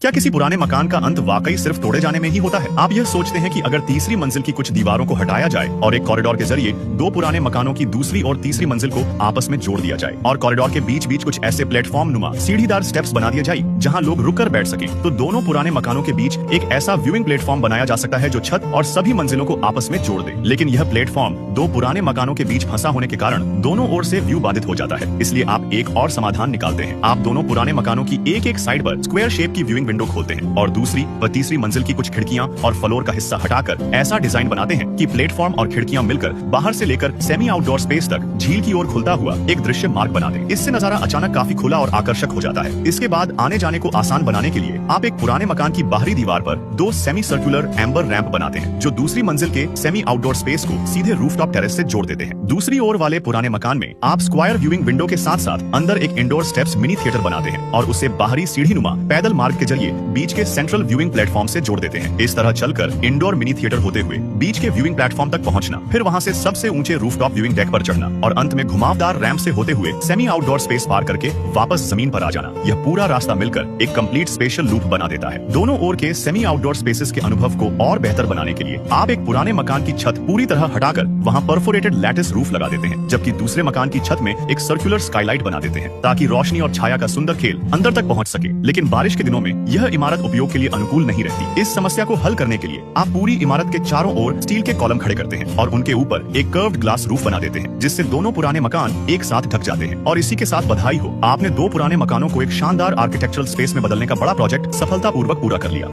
क्या किसी पुराने मकान का अंत वाकई सिर्फ तोड़े जाने में ही होता है? आप यह सोचते हैं कि अगर तीसरी मंजिल की कुछ दीवारों को हटाया जाए और एक कॉरिडोर के जरिए दो पुराने मकानों की दूसरी और तीसरी मंजिल को आपस में जोड़ दिया जाए और कॉरिडोर के बीच बीच कुछ ऐसे प्लेटफॉर्म नुमा सीढ़ीदार स्टेप्स बना दिए जाए जहां लोग रुककर बैठ सके, तो दोनों पुराने मकानों के बीच एक ऐसा व्यूइंग प्लेटफॉर्म बनाया जा सकता है जो छत और सभी मंजिलों को आपस में जोड़ दे। लेकिन यह प्लेटफॉर्म दो पुराने मकानों के बीच फंसा होने के कारण दोनों ओर से व्यू बाधित हो जाता है। इसलिए आप एक और समाधान निकालते हैं। आप दोनों पुराने मकानों की एक एक साइड पर स्क्वायर शेप की व्यूइंग विंडो खोलते हैं और दूसरी व तीसरी मंजिल की कुछ खिड़कियां और फ्लोर का हिस्सा हटाकर ऐसा डिजाइन बनाते हैं कि प्लेटफॉर्म और खिड़कियां मिलकर बाहर से लेकर सेमी आउटडोर स्पेस तक झील की ओर खुलता हुआ एक दृश्य मार्ग बना दे। इससे नजारा अचानक काफी खुला और आकर्षक हो जाता है। इसके बाद आने जाने को आसान बनाने के लिए आप एक पुराने मकान की बाहरी दीवार पर दो सेमी सर्कुलर एम्बर रैंप बनाते हैं जो दूसरी मंजिल के सेमी आउटडोर स्पेस को सीधे रूफटॉप टेरेस से जोड़ देते हैं। दूसरी ओर वाले पुराने मकान में आप स्क्वायर व्यूइंग विंडो के साथ साथ अंदर एक इंडोर स्टेप्स मिनी थिएटर बनाते हैं और उसे बाहरी सीढ़ीनुमा पैदल मार्ग के जरिए बीच के सेंट्रल व्यूइंग प्लेटफॉर्म से जोड़ देते हैं। इस तरह चलकर इंडोर मिनी थिएटर होते हुए बीच के व्यूइंग प्लेटफॉर्म तक पहुंचना, फिर वहां से सबसे ऊंचे रूफटॉप व्यूइंग डेक पर चढ़ना और अंत में घुमावदार रैंप से होते हुए सेमी आउटडोर स्पेस पार करके वापस जमीन पर आ जाना। यह पूरा रास्ता मिलकर एक कंप्लीट स्पेशल लूप बना देता है। दोनों ओर के सेमी आउटडोर स्पेसेस के अनुभव को और बेहतर बनाने के लिए आप एक पुराने मकान की छत पूरी तरह हटाकर वहां परफोरेटेड लैटिस रूफ लगा देते हैं, जबकि दूसरे मकान की छत में एक सर्कुलर स्काईलाइट बना देते हैं ताकि रोशनी और छाया का सुंदर खेल अंदर तक पहुंच सके। लेकिन बारिश के दिनों में यह इमारत उपयोग के लिए अनुकूल नहीं रहती। इस समस्या को हल करने के लिए आप पूरी इमारत के चारों ओर स्टील के कॉलम खड़े करते हैं और उनके ऊपर एक कर्व्ड ग्लास रूफ बना देते हैं, जिससे दोनों पुराने मकान एक साथ ढक जाते हैं। और इसी के साथ बधाई हो, आपने दो पुराने मकानों को एक शानदार आर्किटेक्चरल स्पेस में बदलने का बड़ा प्रोजेक्ट सफलतापूर्वक पूरा कर लिया।